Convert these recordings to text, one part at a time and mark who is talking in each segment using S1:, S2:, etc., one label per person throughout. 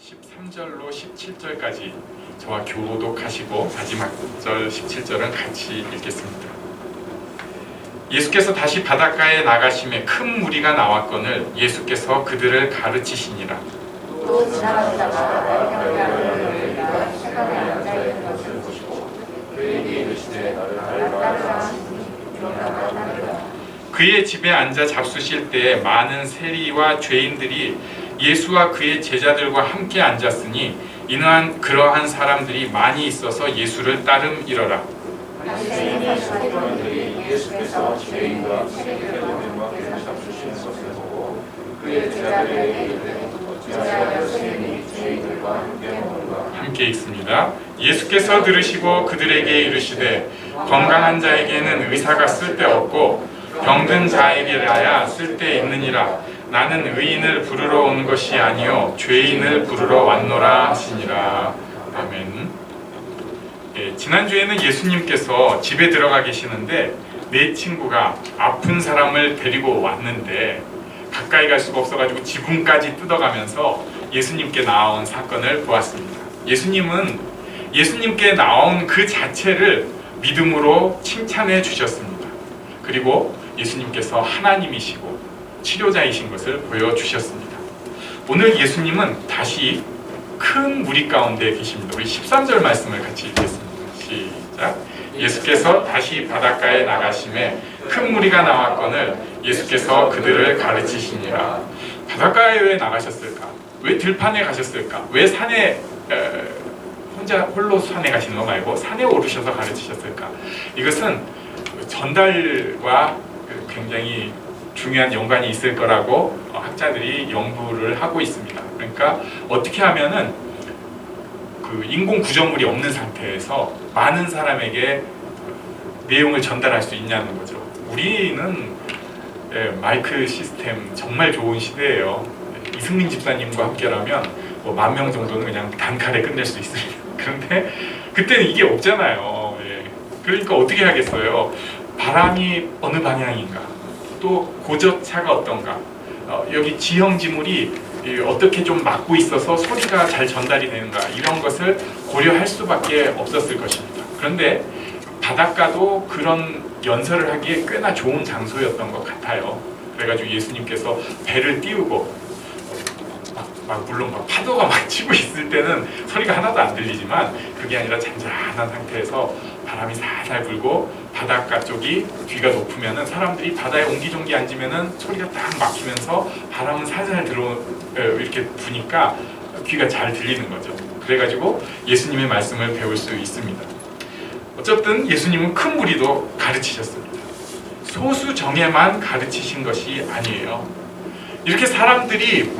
S1: 13절로 17절까지 저와 교독하시고 마지막 절 17절은 같이 읽겠습니다. 예수께서 다시 바닷가에 나가심에 큰 무리가 나왔거늘 예수께서 그들을 가르치시니라.
S2: 또 지나가시다가 형제가 세간에 앉아 있는 것을 보시고 그에게 이르시되 나를 따르라 하시니
S1: 그의 집에 앉아 잡수실 때에 많은 세리와 죄인들이 예수와 그의 제자들과 함께 앉았으니 이는 그러한 사람들이 많이 있어서 예수를 따름이러라.
S2: 바리새인의 서기관들이 예수께서 죄인과 세리들과 함께 잡수시는 것을 보고 그의 제자들에게 이르되 어찌하여 세리들이 죄인들과 함께 먹는가.
S1: 함께 읽습니다. 예수께서 들으시고 그들에게 이르시되 건강한 자에게는 의사가 쓸데없고 병든 자에게라야 쓸데있느니라. 나는 의인을 부르러 온 것이 아니요 죄인을 부르러 왔노라 하시니라. 아멘. 지난주에는 예수님께서 집에 들어가 계시는데 내 친구가 아픈 사람을 데리고 왔는데 가까이 갈 수가 없어가지고 지붕까지 뜯어가면서 예수님께 나온 사건을 보았습니다. 예수님은 예수님께 나온 그 자체를 믿음으로 칭찬해 주셨습니다. 그리고 예수님께서 하나님이시고 치료자이신 것을 보여주셨습니다. 오늘 예수님은 다시 큰 무리 가운데 계십니다. 우리 13절 말씀을 같이 읽겠습니다. 시작. 예수께서 다시 바닷가에 나가심에 큰 무리가 나왔거늘 예수께서 그들을 가르치시니라. 바닷가에 왜 나가셨을까? 왜 들판에 가셨을까? 왜 산에 혼자 홀로 산에 가시는 거 말고 산에 오르셔서 가르치셨을까? 이것은 전달과 굉장히 중요한 연관이 있을 거라고 학자들이 연구를 하고 있습니다. 그러니까 어떻게 하면은 그 인공 구조물이 없는 상태에서 많은 사람에게 내용을 전달할 수 있냐는 거죠. 우리는 마이크 시스템 정말 좋은 시대예요. 이승민 집사님과 함께라면 뭐 10,000명 정도는 그냥 단칼에 끝낼 수 있습니다. 그런데 그때는 이게 없잖아요. 그러니까 어떻게 하겠어요? 바람이 어느 방향인가, 또 고저차가 어떤가, 여기 지형지물이 어떻게 좀 막고 있어서 소리가 잘 전달이 되는가, 이런 것을 고려할 수밖에 없었을 것입니다. 그런데 바닷가도 그런 연설을 하기에 꽤나 좋은 장소였던 것 같아요. 그래가지고 예수님께서 배를 띄우고 물론 파도가 막 치고 있을 때는 소리가 하나도 안 들리지만 그게 아니라 잔잔한 상태에서 바람이 살살 불고 바닷가 쪽이 귀가 높으면은 사람들이 바다에 옹기종기 앉으면은 소리가 딱 막히면서 바람은 살살 이렇게 부니까 귀가 잘 들리는 거죠. 그래가지고 예수님의 말씀을 배울 수 있습니다. 어쨌든 예수님은 큰 무리도 가르치셨습니다. 소수 정예만 가르치신 것이 아니에요. 이렇게 사람들이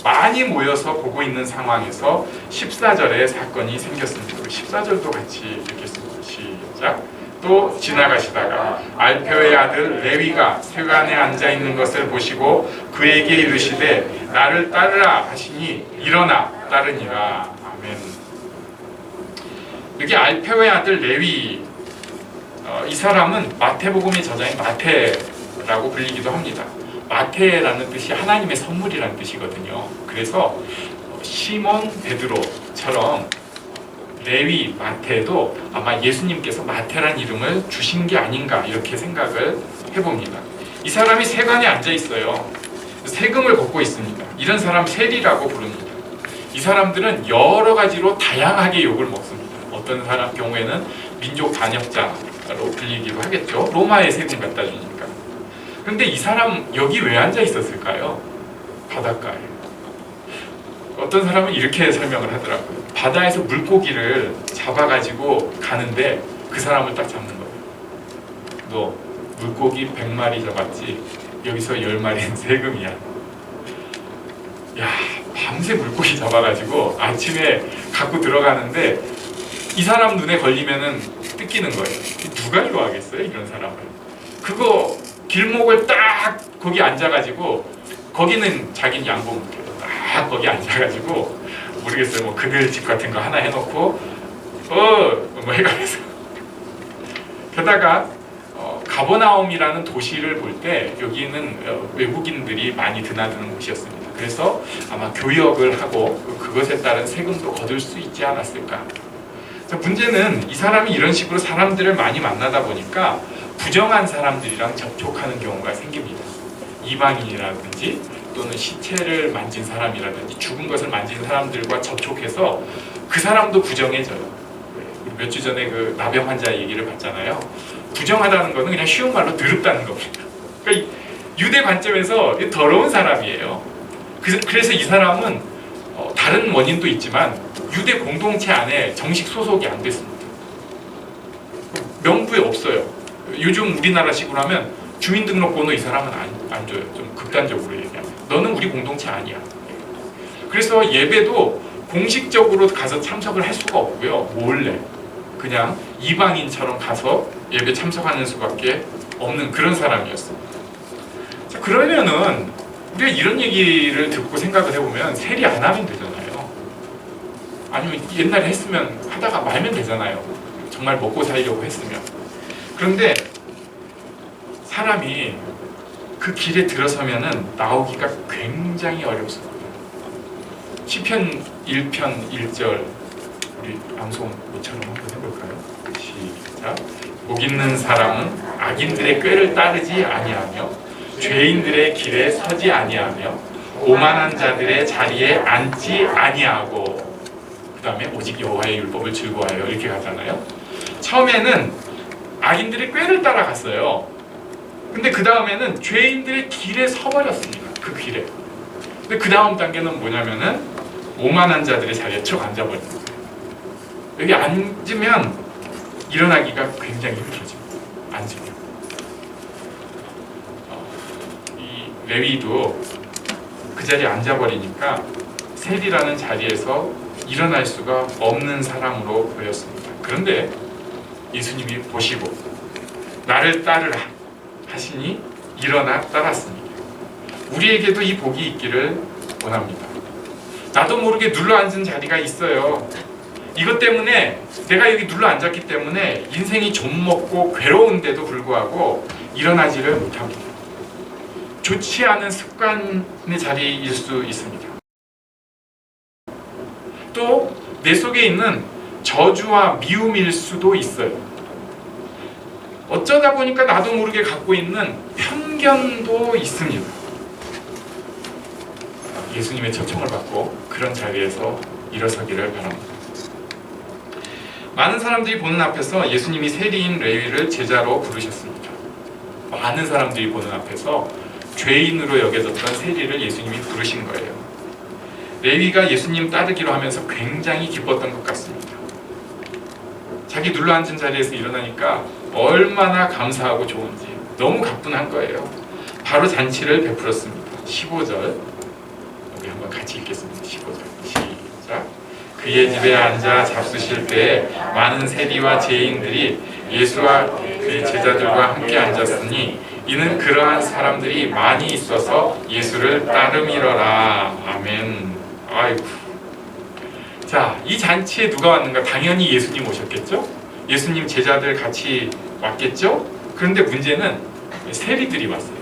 S1: 많이 모여서 보고 있는 상황에서 14절에 사건이 생겼습니다. 14절도 같이 읽겠습니다. 시작. 또 지나가시다가 알페오의 아들 레위가 세관에 앉아 있는 것을 보시고 그에게 이르시되 나를 따르라 하시니 일어나 따르니라. 아멘. 여기 알페오의 아들 레위, 이 사람은 마태복음의 저자인 마태라고 불리기도 합니다. 마태라는 뜻이 하나님의 선물이라는 뜻이거든요. 그래서 시몬 베드로처럼 레위, 마태도 아마 예수님께서 마태란 이름을 주신 게 아닌가 이렇게 생각을 해봅니다. 이 사람이 세관에 앉아 있어요. 세금을 걷고 있습니다. 이런 사람 세리라고 부릅니다. 이 사람들은 여러 가지로 다양하게 욕을 먹습니다. 어떤 사람 경우에는 민족 반역자로 불리기도 하겠죠. 로마에 세금 갖다 주니까. 그런데 이 사람 여기 왜 앉아 있었을까요? 바닷가에. 어떤 사람은 이렇게 설명을 하더라고요. 바다에서 물고기를 잡아가지고 가는데 그 사람을 딱 잡는 거예요. 너 물고기 100마리 잡았지? 여기서 10마리는 세금이야. 야, 밤새 물고기 잡아가지고 아침에 갖고 들어가는데 이 사람 눈에 걸리면은 뜯기는 거예요. 누가 좋아하겠어요, 이런 사람을? 그거 길목을 딱 거기 앉아가지고, 거기는 자기는 양복 묶여요. 딱 거기 앉아가지고 모르겠어요, 뭐 그늘 집 같은 거 하나 해놓고 뭐 해가면서 게다가 가버나움이라는 도시를 볼 때 여기는 외국인들이 많이 드나드는 곳이었습니다. 그래서 아마 교역을 하고 그것에 따른 세금도 거둘 수 있지 않았을까? 자, 문제는 이 사람이 이런 식으로 사람들을 많이 만나다 보니까 부정한 사람들이랑 접촉하는 경우가 생깁니다. 이방인이라든지 또는 시체를 만진 사람이라든지 죽은 것을 만진 사람들과 접촉해서 그 사람도 부정해져요. 우리 몇 주 전에 그 나병 환자 얘기를 봤잖아요. 부정하다는 거는 그냥 쉬운 말로 더럽다는 겁니다. 그러니까 유대 관점에서 더러운 사람이에요. 그래서 이 사람은 다른 원인도 있지만 유대 공동체 안에 정식 소속이 안 됐습니다. 명부에 없어요. 요즘 우리나라식으로 하면 주민등록번호 이 사람은 안 줘요. 좀 극단적으로 얘기하면 너는 우리 공동체 아니야. 그래서 예배도 공식적으로 가서 참석을 할 수가 없고요. 몰래 그냥 이방인처럼 가서 예배 참석하는 수밖에 없는 그런 사람이었어요. 자, 그러면은 우리가 이런 얘기를 듣고 생각을 해보면 세리 안 하면 되잖아요. 아니면 옛날에 했으면 하다가 말면 되잖아요. 정말 먹고 살려고 했으면. 그런데 사람이 그 길에 들어서면은 나오기가 굉장히 어렵습니다. 시편 1편 1절 우리 방송 모처럼 한번 해볼까요? 시작. 복 있는 사람은 악인들의 꾀를 따르지 아니하며 죄인들의 길에 서지 아니하며 오만한 자들의 자리에 앉지 아니하고 그 다음에 오직 여호와의 율법을 즐거워하여 이렇게 가잖아요. 처음에는 악인들의 꾀를 따라갔어요. 근데 그 다음에는 죄인들의 길에 서버렸습니다. 그 길에. 근데 그 다음 단계는 뭐냐면은 오만한 자들의 자리에 쭉 앉아버리는 거예요. 여기 앉으면 일어나기가 굉장히 힘들어집니다. 앉으면. 이 레위도 그 자리에 앉아버리니까 세리라는 자리에서 일어날 수가 없는 사람으로 보였습니다. 그런데 예수님이 보시고 나를 따르라 하시니 일어나 따랐습니다. 우리에게도 이 복이 있기를 원합니다. 나도 모르게 눌러앉은 자리가 있어요. 이것 때문에 내가 여기 눌러앉았기 때문에 인생이 좀먹고 괴로운데도 불구하고 일어나지를 못합니다. 좋지 않은 습관의 자리일 수 있습니다. 또 내 속에 있는 저주와 미움일 수도 있어요. 어쩌다 보니까 나도 모르게 갖고 있는 편견도 있습니다. 예수님의 초청을 받고 그런 자리에서 일어서기를 바랍니다. 많은 사람들이 보는 앞에서 예수님이 세리인 레위를 제자로 부르셨습니다. 많은 사람들이 보는 앞에서 죄인으로 여겨졌던 세리를 예수님이 부르신 거예요. 레위가 예수님 따르기로 하면서 굉장히 기뻤던 것 같습니다. 자기 눌러앉은 자리에서 일어나니까 얼마나 감사하고 좋은지 너무 가뿐한 거예요. 바로 잔치를 베풀었습니다. 15절 우리 한번 같이 읽겠습니다. 15절 시작. 그의 집에 앉아 잡수실 때에 많은 세리와 죄인들이 예수와 그의 제자들과 함께 앉았으니 이는 그러한 사람들이 많이 있어서 예수를 따름이러라. 아멘. 아이고. 자, 이 잔치에 누가 왔는가? 당연히 예수님 오셨겠죠? 예수님 제자들 같이 왔겠죠? 그런데 문제는 세리들이 왔어요.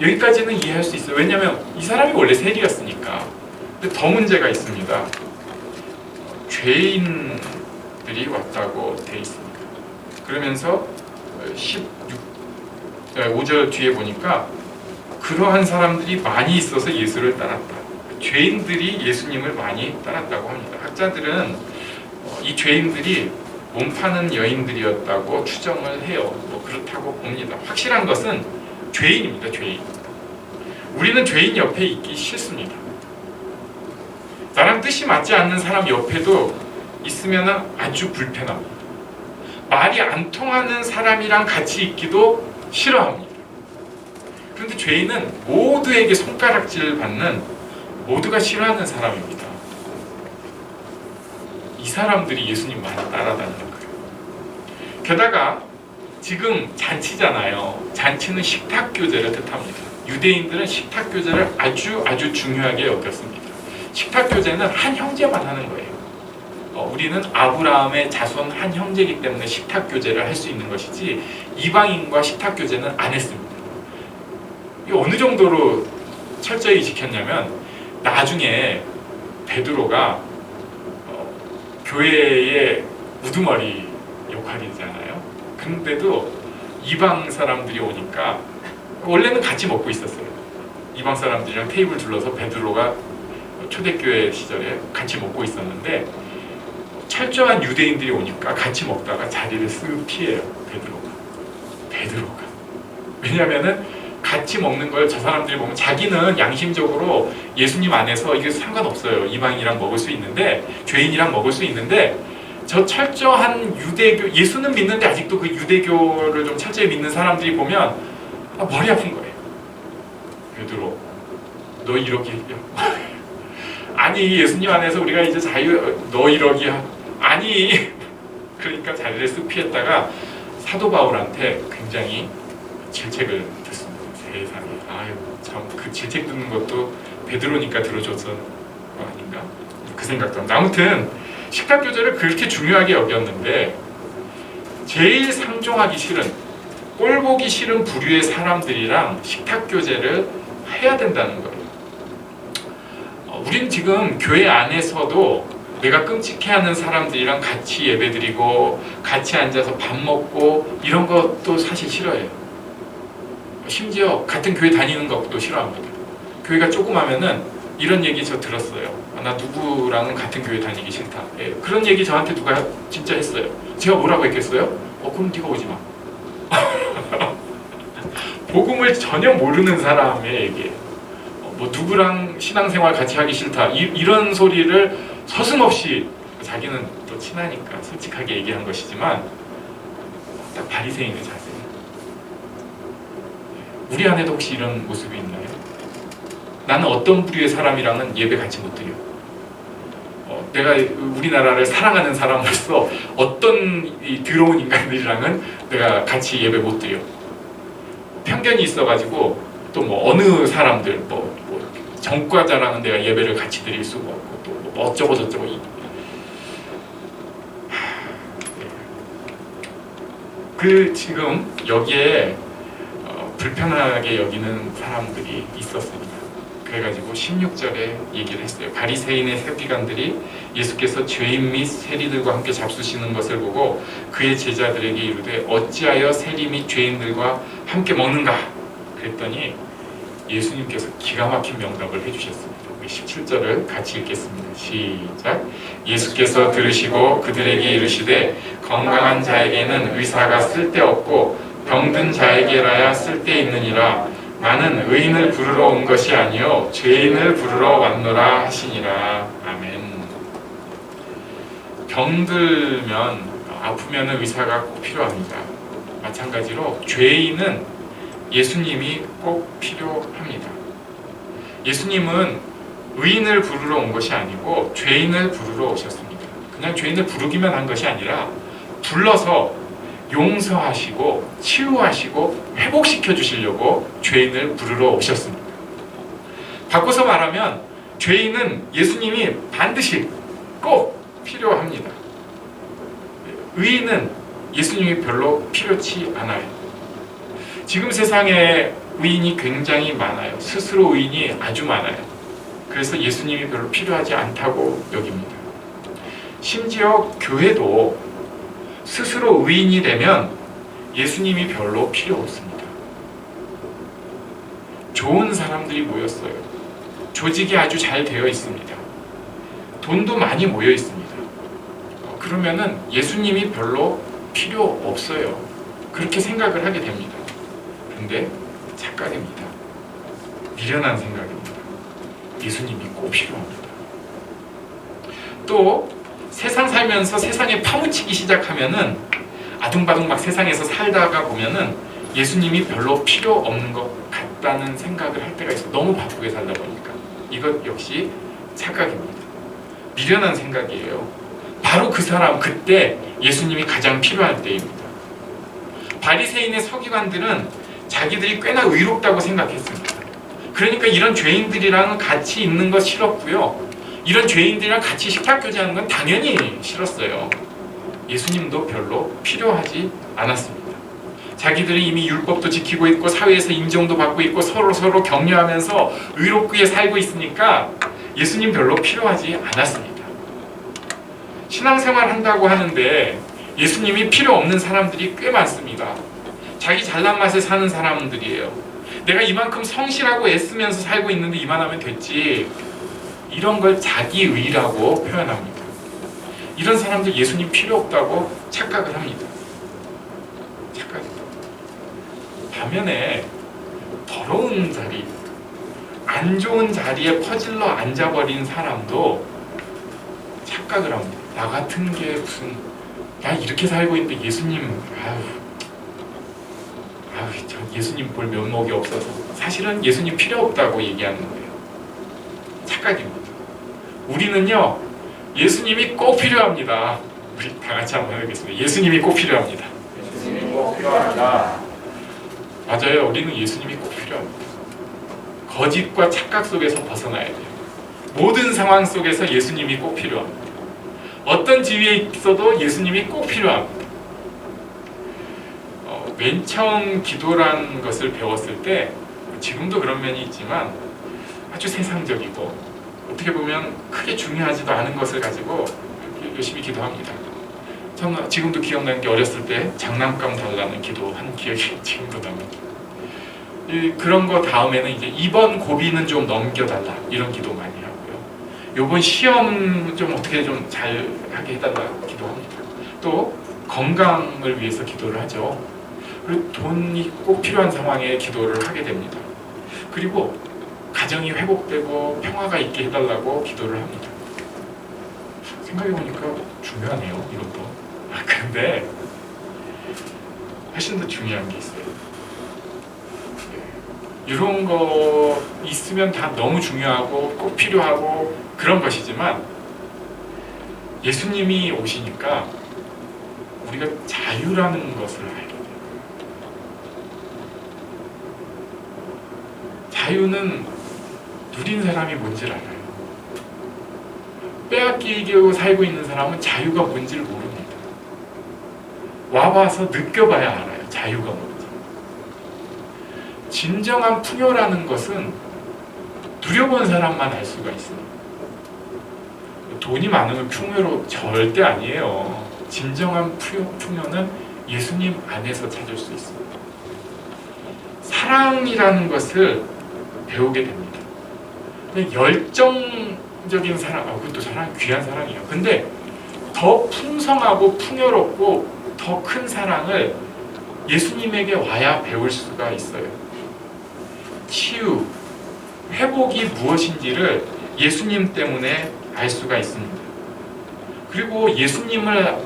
S1: 여기까지는 이해할 수 있어요. 왜냐하면 이 사람이 원래 세리였으니까. 근데 더 문제가 있습니다. 죄인들이 왔다고 돼 있습니다. 그러면서 5절 뒤에 보니까 그러한 사람들이 많이 있어서 예수를 따랐다. 죄인들이 예수님을 많이 따랐다고 합니다. 학자들은 이 죄인들이 몸 파는 여인들이었다고 추정을 해요. 뭐 그렇다고 봅니다. 확실한 것은 죄인입니다. 죄인. 우리는 죄인 옆에 있기 싫습니다. 나랑 뜻이 맞지 않는 사람 옆에도 있으면 아주 불편합니다. 말이 안 통하는 사람이랑 같이 있기도 싫어합니다. 그런데 죄인은 모두에게 손가락질 받는 모두가 싫어하는 사람입니다. 이 사람들이 예수님 많이 따라다니는 거예요. 게다가 지금 잔치잖아요. 잔치는 식탁교제를 뜻합니다. 유대인들은 식탁교제를 아주 중요하게 여겼습니다. 식탁교제는 한 형제만 하는 거예요. 우리는 아브라함의 자손 한 형제이기 때문에 식탁교제를 할 수 있는 것이지 이방인과 식탁교제는 안 했습니다. 이 어느 정도로 철저히 지켰냐면 나중에 베드로가 교회의 우두머리 역할이잖아요. 그런데도 이방 사람들이 오니까 원래는 같이 먹고 있었어요. 이방 사람들이랑 테이블 둘러서 베드로가 초대교회 시절에 같이 먹고 있었는데 철저한 유대인들이 오니까 같이 먹다가 자리를 쓱 피해요. 베드로가. 왜냐하면은 같이 먹는 걸 저 사람들이 보면 자기는 양심적으로 예수님 안에서 이게 상관없어요. 이방이랑 먹을 수 있는데, 죄인이랑 먹을 수 있는데, 저 철저한 유대교, 예수는 믿는데 아직도 그 유대교를 좀 철저히 믿는 사람들이 보면 머리 아픈 거예요. 베드로, 너 이러기 아니 예수님 안에서 우리가 이제 너 이러기야 아니. 그러니까 자리를 쓱 피했다가 사도 바울한테 굉장히 질책을 듣습니다. 세상에, 아유 참 그 질책 듣는 것도 베드로니까 들어줬던 거 아닌가? 그 생각도 합니다. 아무튼 식탁 교제를 그렇게 중요하게 여겼는데 제일 상종하기 싫은, 꼴 보기 싫은 부류의 사람들이랑 식탁 교제를 해야 된다는 거예요. 우린 지금 교회 안에서도 내가 끔찍해하는 사람들이랑 같이 예배드리고 같이 앉아서 밥 먹고 이런 것도 사실 싫어해요. 심지어 같은 교회 다니는 것도 싫어합니다. 교회가 조그마면은 이런 얘기 저 들었어요. 나 누구랑은 같은 교회 다니기 싫다. 예, 그런 얘기 저한테 누가 진짜 했어요. 제가 뭐라고 했겠어요? 그럼 네가 오지 마. 복음을 전혀 모르는 사람의 얘기예요. 뭐 누구랑 신앙생활 같이 하기 싫다. 이런 소리를 서슴없이, 자기는 또 친하니까 솔직하게 얘기한 것이지만 딱 바리새인의 자세. 우리 안에도 혹시 이런 모습이 있나요? 나는 어떤 부류의 사람이랑은 예배 같이 못 드려. 내가 우리나라를 사랑하는 사람으로서 어떤 이 더러운 인간들이랑은 내가 같이 예배 못 드려. 편견이 있어가지고 또 뭐 어느 사람들 뭐 전과자랑은 내가 예배를 같이 드릴 수가 없고 또 뭐 어쩌고 저쩌고. 그 지금 여기에 불편하게 여기는 사람들이 있었습니다. 그래가지고 16절에 얘기를 했어요. 바리새인의 서기관들이 예수께서 죄인 및 세리들과 함께 잡수시는 것을 보고 그의 제자들에게 이르되 어찌하여 세리 및 죄인들과 함께 먹는가? 그랬더니 예수님께서 기가 막힌 명답을 해주셨습니다. 17절을 같이 읽겠습니다. 시작. 예수께서 들으시고 그들에게 이르시되 건강한 자에게는 의사가 쓸데없고 병든 자에게라야 쓸데있느니라. 나는 의인을 부르러 온 것이 아니요 죄인을 부르러 왔노라 하시니라. 아멘. 병들면, 아프면 의사가 꼭 필요합니다. 마찬가지로 죄인은 예수님이 꼭 필요합니다. 예수님은 의인을 부르러 온 것이 아니고 죄인을 부르러 오셨습니다. 그냥 죄인을 부르기만 한 것이 아니라 불러서 용서하시고 치유하시고 회복시켜 주시려고 죄인을 부르러 오셨습니다. 바꿔서 말하면 죄인은 예수님이 반드시 꼭 필요합니다. 의인은 예수님이 별로 필요치 않아요. 지금 세상에 의인이 굉장히 많아요. 스스로 의인이 아주 많아요. 그래서 예수님이 별로 필요하지 않다고 여깁니다. 심지어 교회도 스스로 의인이 되면 예수님이 별로 필요 없습니다. 좋은 사람들이 모였어요. 조직이 아주 잘 되어 있습니다. 돈도 많이 모여 있습니다. 그러면은 예수님이 별로 필요 없어요. 그렇게 생각을 하게 됩니다. 근데 착각입니다. 미련한 생각입니다. 예수님이 꼭 필요합니다. 또 세상 살면서 세상에 파묻히기 시작하면은 아둥바둥 막 세상에서 살다가 보면은 예수님이 별로 필요 없는 것 같다는 생각을 할 때가 있어요. 너무 바쁘게 살다 보니까. 이것 역시 착각입니다. 미련한 생각이에요. 바로 그 사람, 그때 예수님이 가장 필요할 때입니다. 바리새인의 서기관들은 자기들이 꽤나 의롭다고 생각했습니다. 그러니까 이런 죄인들이랑 같이 있는 거 싫었고요. 이런 죄인들이랑 같이 식탁교제하는 건 당연히 싫었어요. 예수님도 별로 필요하지 않았습니다. 자기들이 이미 율법도 지키고 있고 사회에서 인정도 받고 있고 서로 격려하면서 의롭게 살고 있으니까 예수님 별로 필요하지 않았습니다. 신앙생활 한다고 하는데 예수님이 필요 없는 사람들이 꽤 많습니다. 자기 잘난 맛에 사는 사람들이에요. 내가 이만큼 성실하고 애쓰면서 살고 있는데 이만하면 됐지. 이런 걸 자기의라고 표현합니다. 이런 사람들 예수님 필요 없다고 착각을 합니다. 착각입니다. 반면에 더러운 자리, 안 좋은 자리에 퍼질러 앉아버린 사람도 착각을 합니다. 나 같은 게 무슨, 나 이렇게 살고 있는데 예수님, 저 예수님 볼 면목이 없어서. 사실은 예수님 필요 없다고 얘기하는 거예요. 착각입니다. 우리는요, 예수님이 꼭 필요합니다. 우리 다 같이 한번 해보겠습니다. 예수님이 꼭 필요합니다.
S2: 예수님이 꼭 필요하다.
S1: 맞아요. 우리는 예수님이 꼭 필요합니다. 거짓과 착각 속에서 벗어나야 돼요. 모든 상황 속에서 예수님이 꼭 필요합니다. 어떤 지위에 있어도 예수님이 꼭 필요합니다. 맨 처음 기도란 것을 배웠을 때, 지금도 그런 면이 있지만 아주 세상적이고 어떻게 보면 크게 중요하지도 않은 것을 가지고 열심히 기도합니다. 저는 지금도 기억나는 게 어렸을 때 장난감 달라는 기도한 기억이 지금도 납니다. 그런 거 다음에는 이제 이번 고비는 좀 넘겨달라 이런 기도 많이 하고요. 요번 시험 좀 어떻게 좀 잘 하게 해달라 기도합니다. 또 건강을 위해서 기도를 하죠. 그리고 돈이 꼭 필요한 상황에 기도를 하게 됩니다. 그리고 가정이 회복되고 평화가 있게 해달라고 기도를 합니다. 생각해보니까 중요하네요, 이것도. 그런데 훨씬 더 중요한 게 있어요. 이런 거 있으면 다 너무 중요하고 꼭 필요하고 그런 것이지만 예수님이 오시니까 우리가 자유라는 것을 알게 돼요. 자유는 누린 사람이 뭔지를 알아요. 빼앗기고 살고 있는 사람은 자유가 뭔지를 모릅니다. 와봐서 느껴봐야 알아요. 자유가 뭔지. 진정한 풍요라는 것은 누려본 사람만 알 수가 있어요. 돈이 많으면 풍요로 절대 아니에요. 진정한 풍요는 예수님 안에서 찾을 수 있습니다. 사랑이라는 것을 배우게 됩니다. 열정적인 사랑, 그것도 사랑, 귀한 사랑이에요. 근데 더 풍성하고 풍요롭고 더 큰 사랑을 예수님에게 와야 배울 수가 있어요. 치유, 회복이 무엇인지를 예수님 때문에 알 수가 있습니다. 그리고 예수님을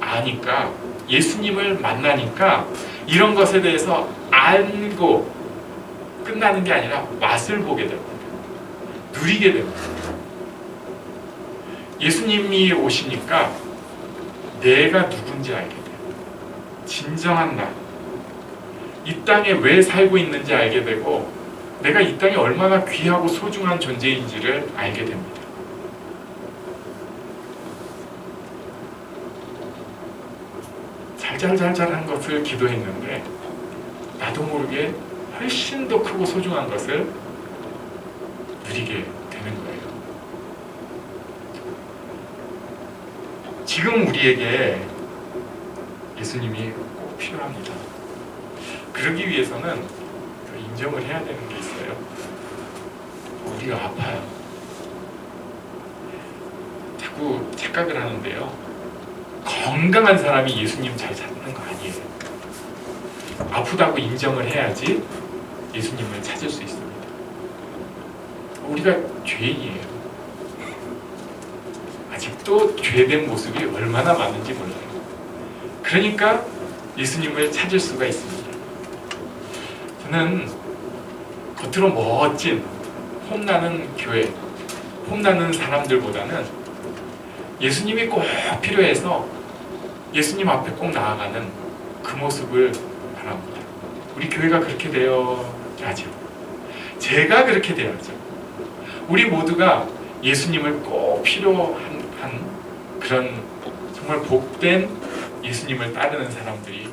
S1: 아니까, 예수님을 만나니까 이런 것에 대해서 알고 끝나는 게 아니라 맛을 보게 됩니다. 누리게 됩니다. 예수님이 오시니까 내가 누군지 알게 돼요. 진정한 나, 이 땅에 왜 살고 있는지 알게 되고 내가 이 땅에 얼마나 귀하고 소중한 존재인지를 알게 됩니다. 잘잘잘잘한 것을 기도했는데 나도 모르게 훨씬 더 크고 소중한 것을 누리게 되는 거예요. 지금 우리에게 예수님이 꼭 필요합니다. 그러기 위해서는 인정을 해야 되는 게 있어요. 우리가 아파요. 자꾸 착각을 하는데요. 건강한 사람이 예수님 잘 찾는 거 아니에요. 아프다고 인정을 해야지 예수님을 찾을 수 있습니다. 우리가 죄인이에요. 아직도 죄된 모습이 얼마나 많은지 몰라요. 그러니까 예수님을 찾을 수가 있습니다. 저는 겉으로 멋진 폼나는 교회, 폼나는 사람들보다는 예수님이 꼭 필요해서 예수님 앞에 꼭 나아가는 그 모습을 바랍니다. 우리 교회가 그렇게 되어야죠. 제가 그렇게 되어야죠. 우리 모두가 예수님을 꼭 필요한 그런 정말 복된 예수님을 따르는 사람들이